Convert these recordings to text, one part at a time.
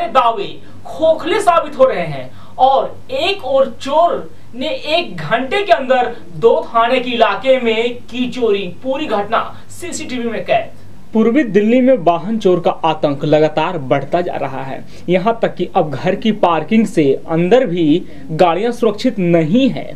सारे दावे खोखले साबित हो रहे हैं और एक और चोर ने 1 घंटे के अंदर 2 थाने के इलाके में की चोरी। पूरी घटना सीसीटीवी में कैद। पूर्वी दिल्ली में वाहन चोर का आतंक लगातार बढ़ता जा रहा है। यहां तक कि अब घर की पार्किंग से अंदर भी गाड़ियां सुरक्षित नहीं हैं।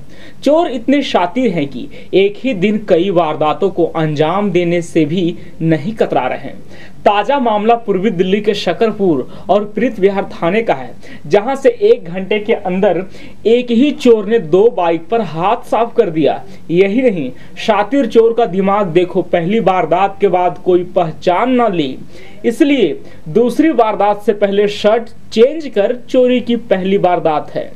चोर इतने शातिर हैं कि एक ही दिन कई वारदातों को अंजाम देने से भी नहीं कतरा रहे हैं। ताजा मामला पूर्वी दिल्ली के शकरपुर और प्रीत विहार थाने का है, जहां से 1 घंटे के अंदर एक ही चोर ने 2 बाइक पर हाथ साफ कर दिया। यही नहीं, शातिर चोर का दिमाग देखो, पहली वारदात के बाद कोई पहचान न ली, इसलिए दूसरी वारदात से पहले शर्ट चेंज कर चोरी की पहली वारदात है।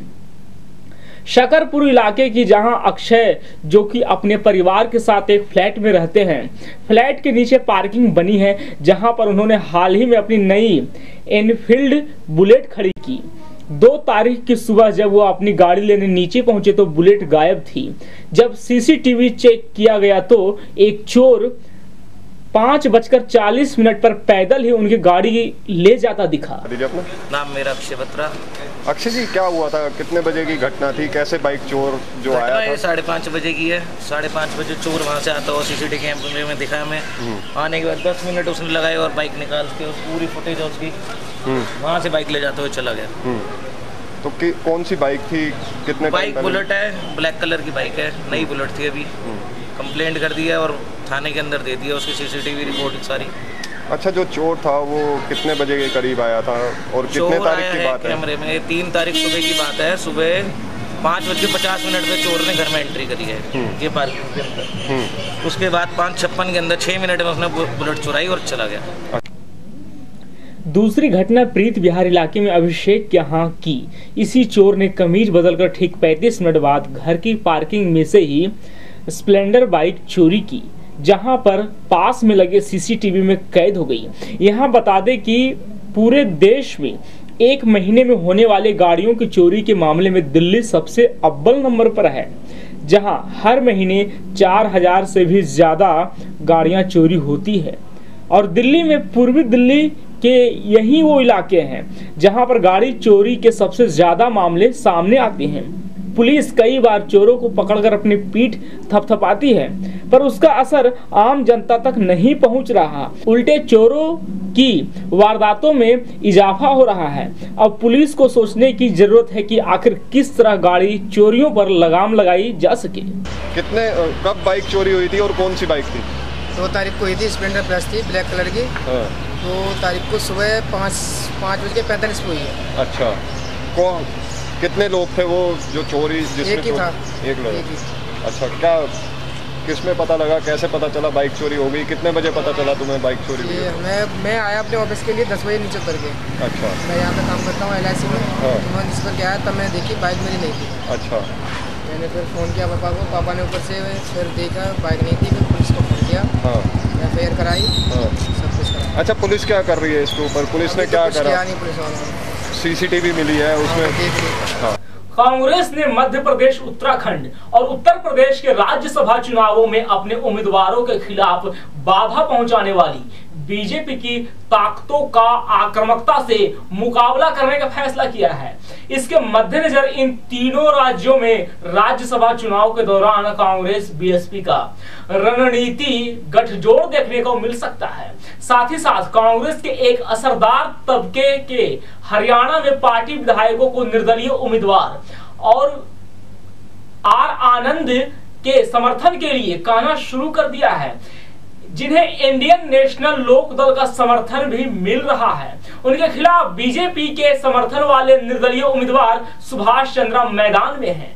शकरपुर इलाके की, जहां अक्षय जो कि अपने परिवार के साथ एक फ्लैट में रहते हैं, फ्लैट के नीचे पार्किंग बनी है, जहां पर उन्होंने हाल ही में अपनी नई एनफील्ड बुलेट खड़ी की। 2 तारीख की सुबह जब वो अपनी गाड़ी लेने नीचे पहुंचे तो बुलेट गायब थी। जब सीसीटीवी चेक किया गया तो एक चोर 5:40 पर पैदल ही उनकी गाड़ी ले जाता दिखा। नाम मेरा अक्षय बत्रा। अक्षय जी, क्या हुआ था? कितने बजे की घटना थी? कैसे बाइक चोर जो आया था? 5:30 बजे की है। 5:30 बजे चोर वहाँ से आता हुआ सीसीटीवी कैमरे में दिखा हमें। आने के बाद 10 मिनट उसने लगाए और बाइक निकाल के उस पूरी फुटेज है उसकी, वहाँ से बाइक ले जाते हुए चला गया। तो कौन सी बाइक थी? कितने? बाइक बुलेट है, ब्लैक कलर की बाइक है, नई बुलेट थी। अभी कंप्लेंट कर दी है और थाने के अंदर दे दिया उसकी सीसीटीवी रिपोर्ट सारी। अच्छा, जो चोर था वो कितने बजे के करीब आया था और कितने तारीख की बात है? कैमरे में 3 तारीख सुबह की बात है। सुबह 5:50 पे चोर ने घर में एंट्री करी है ये पार्किंग के अंदर। उसके बाद 5:56 के अंदर 6 मिनट में उसने बुलेट चुराई और चला गया। दूसरी घटना प्रीत विहार इलाके में अभिषेक के यहाँ की। इसी चोर ने कमीज बदलकर ठीक 35 मिनट बाद घर की पार्किंग में से ही स्प्लेंडर बाइक चोरी की, जहां पर पास में लगे सीसीटीवी में कैद हो गई। यहां बता दें कि पूरे देश में 1 महीने में होने वाले गाड़ियों की चोरी के मामले में दिल्ली सबसे अव्वल नंबर पर है, जहां हर महीने 4000 से भी ज्यादा गाड़ियां चोरी होती है। और दिल्ली में पूर्वी दिल्ली के यही वो इलाके हैं जहां पर गाड़ी चोरी के सबसे ज्यादा मामले सामने आते हैं। पुलिस कई बार चोरों को पकड़कर अपनी पीठ थपथपाती है, पर उसका असर आम जनता तक नहीं पहुंच रहा। उल्टे चोरों की वारदातों में इजाफा हो रहा है। अब पुलिस को सोचने की जरूरत है कि आखिर किस तरह गाड़ी चोरियों पर लगाम लगाई जा सके। कब बाइक चोरी हुई थी और कौन सी बाइक थी? 2 तारीख को हुई थी, स्प्लेंडर प्लस थी, ब्लैक कलर की। 2 तारीख को सुबह 5:45 को हुई है। अच्छा, कौन, कितने लोग थे वो जो चोरी? एक ही था। एक लोग। अच्छा, क्या किसमें पता लगा, कैसे पता चला बाइक चोरी हो गई? कितने बजे पता चला तुम्हें बाइक चोरी हुई? मैं आया अपने ऑफिस के लिए 10 बजे नीचे उतर के। अच्छा। मैं यहाँ पे काम करता हूँ LIC में। तो मैं नीचे उतर के आया तब मैंने देखी बाइक मेरी नहीं थी। अच्छा। मैंने फिर फ़ोन किया पापा को, पापा ने ऊपर से फिर देखा बाइक नहीं थी, फिर पुलिस को फ़ोन किया। FIR कराई, सब कुछ करा। अच्छा, पुलिस क्या कर रही है इसके ऊपर? पुलिस ने क्या करा? नहीं, पुलिस वालों ने सीसीटीवी मिली है उसमें। कांग्रेस ने मध्य प्रदेश, उत्तराखंड और उत्तर प्रदेश के राज्यसभा चुनावों में अपने उम्मीदवारों के खिलाफ बाधा पहुंचाने वाली बीजेपी की ताकतों का आक्रामकता से मुकाबला करने का फैसला किया है। इसके मद्देनजर इन तीनों राज्यों में राज्यसभा चुनाव के दौरान कांग्रेस बीएसपी का रणनीति गठजोड़ देखने को मिल सकता है। साथ ही साथ कांग्रेस के एक असरदार तबके के हरियाणा में पार्टी विधायकों को निर्दलीय उम्मीदवार और आर आनंद के समर्थन के लिए कहना शुरू कर दिया है, जिन्हें इंडियन नेशनल लोक दल का समर्थन भी मिल रहा है। उनके खिलाफ बीजेपी के समर्थन वाले निर्दलीय उम्मीदवार सुभाष चंद्रा मैदान में हैं।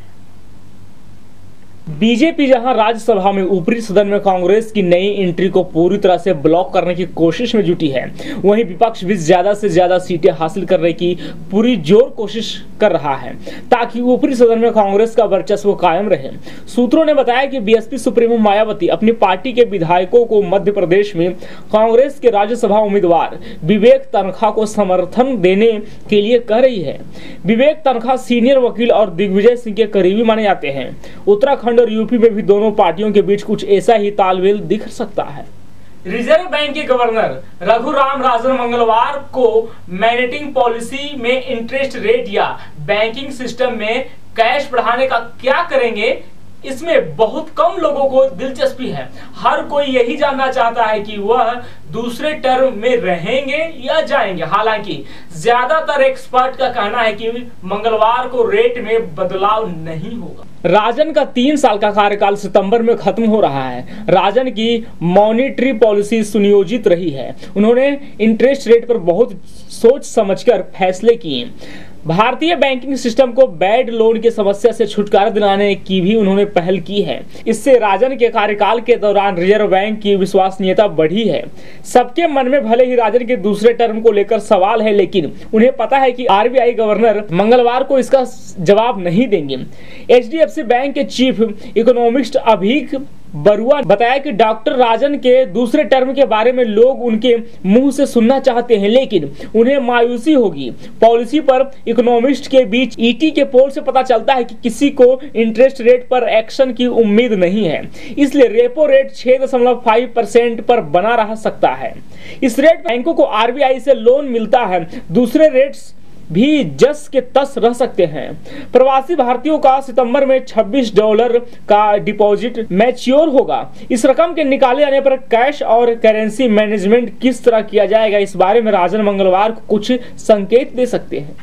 बीजेपी जहां राज्यसभा में ऊपरी सदन में कांग्रेस की नई एंट्री को पूरी तरह से ब्लॉक करने की कोशिश में जुटी है, वहीं विपक्ष भी ज्यादा से ज्यादा सीटें हासिल करने की पूरी जोर कोशिश कर रहा है ताकि ऊपरी सदन में कांग्रेस का वर्चस्व कायम रहे। सूत्रों ने बताया कि बीएसपी सुप्रीमो मायावती अपनी पार्टी के विधायकों को मध्य प्रदेश में कांग्रेस के राज्यसभा उम्मीदवार विवेक तनखा को समर्थन देने के लिए कह रही है। विवेक तनखा सीनियर वकील और दिग्विजय सिंह के करीबी माने जाते हैं। उत्तराखंड और यूपी में भी दोनों पार्टियों के बीच कुछ ऐसा ही तालमेल दिख सकता है। रिजर्व बैंक के गवर्नर रघुराम राजन मंगलवार को मैनेटिंग पॉलिसी में इंटरेस्ट रेट या बैंकिंग सिस्टम में कैश बढ़ाने का क्या करेंगे, इसमें बहुत कम लोगों को दिलचस्पी है। हर कोई यही जानना चाहता है कि वह दूसरे टर्म में रहेंगे या जाएंगे। हालांकि ज्यादातर एक्सपर्ट का कहना है कि मंगलवार को रेट में बदलाव नहीं होगा। राजन का 3 साल का कार्यकाल सितंबर में खत्म हो रहा है। राजन की मॉनेटरी पॉलिसी सुनियोजित रही है। उन्होंने इंटरेस्ट रेट पर बहुत सोच समझकर फैसले किए। भारतीय बैंकिंग सिस्टम को बैड लोन की समस्या से छुटकारा दिलाने की भी उन्होंने पहल की है। इससे राजन के कार्यकाल के दौरान रिजर्व बैंक की विश्वसनीयता बढ़ी है। सबके मन में भले ही राजन के दूसरे टर्म को लेकर सवाल है, लेकिन उन्हें पता है कि आरबीआई गवर्नर मंगलवार को इसका जवाब नहीं देंगे। एचडीएफसी बैंक के चीफ इकोनॉमिस्ट अभीक बरुआ बताया कि डॉक्टर राजन के दूसरे टर्म के बारे में लोग उनके मुंह से सुनना चाहते हैं, लेकिन उन्हें मायूसी होगी। पॉलिसी पर इकोनॉमिस्ट के बीच ईटी के पोल से पता चलता है कि किसी को इंटरेस्ट रेट पर एक्शन की उम्मीद नहीं है, इसलिए रेपो रेट 6.5% पर बना रह सकता है। इस रेट बैंकों को आरबीआई से लोन मिलता है। दूसरे रेट्स भी जस के तस रह सकते हैं। प्रवासी भारतीयों का सितंबर में $26 का डिपॉजिट मैच्योर होगा। इस रकम के निकाले जाने पर कैश और करेंसी मैनेजमेंट किस तरह किया जाएगा, इस बारे में राजन मंगलवार को कुछ संकेत दे सकते हैं।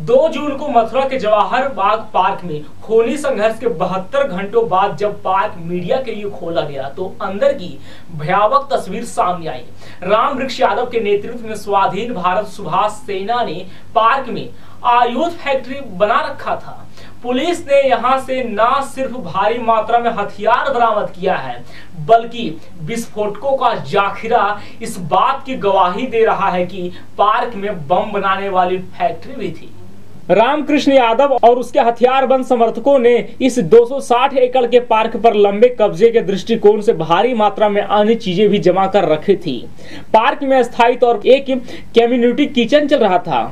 2 जून को मथुरा के जवाहर बाग पार्क में खूनी संघर्ष के 72 घंटों बाद जब पार्क मीडिया के लिए खोला गया तो अंदर की भयावह तस्वीर सामने आई। राम वृक्ष यादव के नेतृत्व में स्वाधीन भारत सुभाष सेना ने पार्क में आयुध फैक्ट्री बना रखा था। पुलिस ने यहां से न सिर्फ भारी मात्रा में हथियार बरामद किया है, बल्कि विस्फोटकों का जाखिरा इस बात की गवाही दे रहा है कि पार्क में बम बनाने वाली फैक्ट्री भी थी। रामकृष्ण यादव और उसके हथियारबंद समर्थकों ने इस 260 एकड़ के पार्क पर लंबे कब्जे के दृष्टिकोण से भारी मात्रा में अन्य चीजें भी जमा कर रखी थी। पार्क में अस्थायी तौर पर एक कम्युनिटी किचन चल रहा था,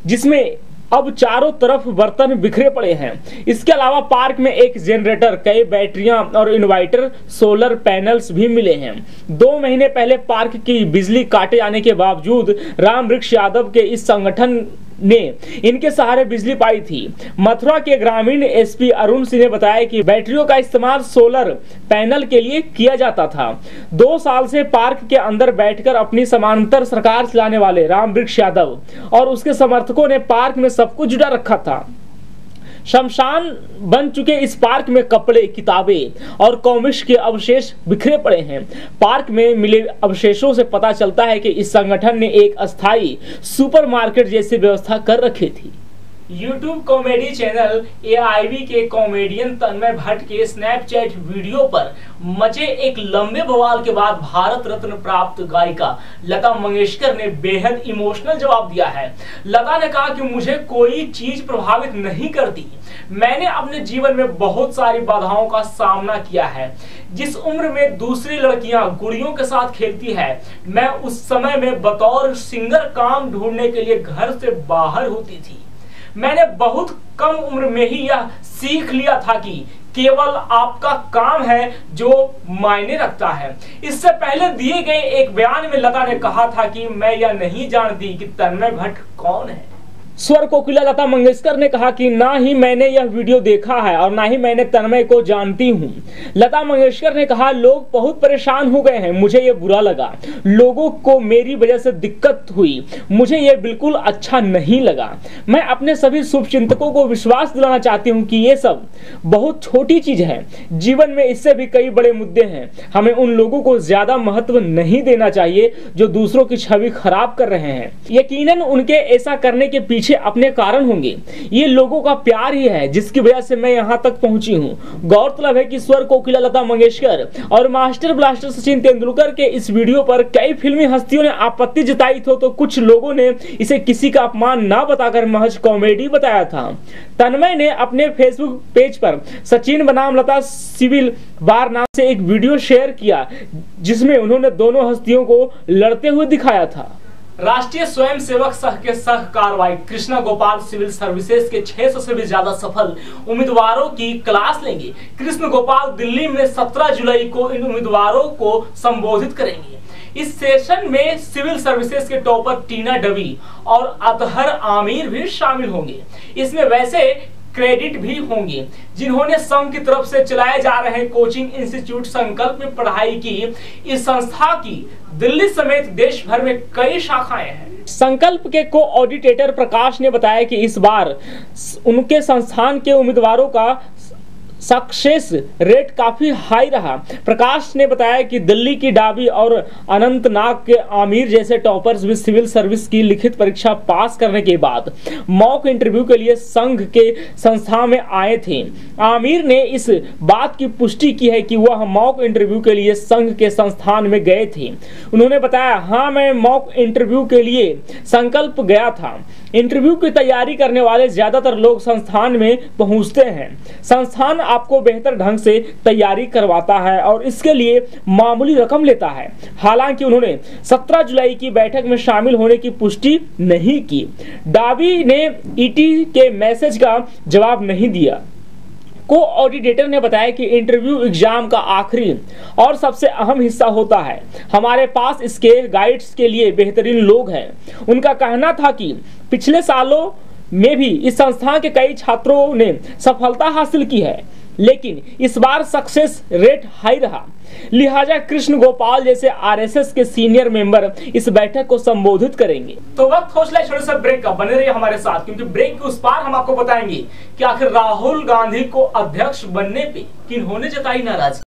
जिसमें अब चारों तरफ बर्तन बिखरे पड़े हैं। इसके अलावा पार्क में एक जनरेटर, कई बैटरियां और इन्वर्टर सोलर पैनल्स भी मिले हैं। 2 महीने पहले पार्क की बिजली काटे जाने के बावजूद राम वृक्ष यादव के इस संगठन ने इनके सहारे बिजली पाई थी। मथुरा के ग्रामीण एसपी अरुण सिंह ने बताया कि बैटरियों का इस्तेमाल सोलर पैनल के लिए किया जाता था। 2 साल से पार्क के अंदर बैठकर अपनी समानांतर सरकार चलाने वाले राम वृक्ष यादव और उसके समर्थकों ने पार्क में सब कुछ जुटा रखा था। शमशान बन चुके इस पार्क में कपड़े, किताबें और कॉमिक्स के अवशेष बिखरे पड़े हैं। पार्क में मिले अवशेषों से पता चलता है कि इस संगठन ने एक अस्थायी सुपरमार्केट जैसी व्यवस्था कर रखी थी। YouTube कॉमेडी चैनल AIV के कॉमेडियन तन्मय भट्ट के स्नैपचैट वीडियो पर मचे एक लंबे बवाल के बाद भारत रत्न प्राप्त गायिका लता मंगेशकर ने बेहद इमोशनल जवाब दिया है। लता ने कहा कि मुझे कोई चीज प्रभावित नहीं करती। मैंने अपने जीवन में बहुत सारी बाधाओं का सामना किया है। जिस उम्र में दूसरी लड़कियां गुड़ियों के साथ खेलती है, मैं उस समय में बतौर सिंगर काम ढूंढने के लिए घर से बाहर होती थी। मैंने बहुत कम उम्र में ही यह सीख लिया था कि केवल आपका काम है जो मायने रखता है। इससे पहले दिए गए एक बयान में लता ने कहा था कि मैं यह नहीं जानती कि तन्मय भट्ट कौन है। स्वर कोकिला लता मंगेशकर ने कहा कि ना ही मैंने यह वीडियो देखा है और ना ही मैंने तन्मय को जानती हूँ। लता मंगेशकर ने कहा, लोग बहुत परेशान हो गए हैं, मुझे ये बुरा लगा। लोगों को मेरी वजह से दिक्कत हुई, मुझे ये बिल्कुल अच्छा नहीं लगा। मैं अपने सभी शुभचिंतकों को विश्वास दिलाना चाहती हूँ कि ये सब बहुत छोटी चीज है। जीवन में इससे भी कई बड़े मुद्दे हैं। हमें उन लोगों को ज्यादा महत्व नहीं देना चाहिए जो दूसरों की छवि खराब कर रहे हैं। यकीनन उनके ऐसा करने के पीछे अपने कारण होंगे। ये लोगों का प्यार ही है जिसकी वजह से मैं यहाँ तक पहुंची हूँ। गौरतलब है कि स्वर कोकिला लता मंगेशकर और मास्टर ब्लास्टर सचिन तेंदुलकर के इस वीडियो पर कई फिल्मी हस्तियों ने आपत्ति जताई थी, तो कुछ लोगों ने इसे किसी का अपमान ना बताकर महज कॉमेडी बताया था। तन्मय ने अपने फेसबुक पेज पर सचिन बनाम लता सिविल वार नाम से एक वीडियो शेयर किया, जिसमें उन्होंने दोनों हस्तियों को लड़ते हुए दिखाया था। राष्ट्रीय स्वयंसेवक संघ के सह कार्रवाई कृष्णा गोपाल सिविल सर्विसेज के 600 से भी ज्यादा सफल उम्मीदवारों की क्लास लेंगे। कृष्ण गोपाल दिल्ली में 17 जुलाई को इन उम्मीदवारों को संबोधित करेंगे। इस सेशन में सिविल सर्विसेज के टॉपर टीना डवी और अतहर आमिर भी शामिल होंगे। इसमें वैसे क्रेडिट भी होंगे जिन्होंने संघ की तरफ से चलाए जा रहे कोचिंग इंस्टीट्यूट संकल्प में पढ़ाई की। इस संस्था की दिल्ली समेत देश भर में कई शाखाएं हैं। संकल्प के को ऑडिटर प्रकाश ने बताया कि इस बार उनके संस्थान के उम्मीदवारों का सक्सेस रेट काफी हाई रहा। प्रकाश ने बताया कि दिल्ली की डाबी और अनंतनाग के आमिर जैसे टॉपर्स भी सिविल सर्विस की लिखित परीक्षा पास करने के बाद मॉक इंटरव्यू के लिए संघ के संस्था में आए थे। आमिर ने इस बात की पुष्टि की है कि वह मॉक इंटरव्यू के लिए संघ के संस्थान में गए थे। उन्होंने बताया, हाँ, मैं मॉक इंटरव्यू के लिए संकल्प गया था। इंटरव्यू की तैयारी करने वाले ज्यादातर लोग संस्थान में पहुंचते हैं। संस्थान आपको बेहतर ढंग से तैयारी करवाता है और इसके लिए मामूली रकम लेता है। हालांकि उन्होंने 17 जुलाई की बैठक में शामिल होने की पुष्टि नहीं की। डाबी ने ईटी के मैसेज का जवाब नहीं दिया। को ऑडिटर ने बताया कि इंटरव्यू एग्जाम का आखिरी और सबसे अहम हिस्सा होता है। हमारे पास इसके गाइड्स के लिए बेहतरीन लोग हैं। उनका कहना था कि पिछले सालों में भी इस संस्था के कई छात्रों ने सफलता हासिल की है, लेकिन इस बार सक्सेस रेट हाई रहा। लिहाजा कृष्ण गोपाल जैसे आरएसएस के सीनियर मेंबर इस बैठक को संबोधित करेंगे। तो वक्त हो चला छोटे से ब्रेक का, बने रहिए हमारे साथ, क्योंकि ब्रेक के उस पार हम आपको बताएंगे कि आखिर राहुल गांधी को अध्यक्ष बनने पे किन्होंने जताई नाराजगी।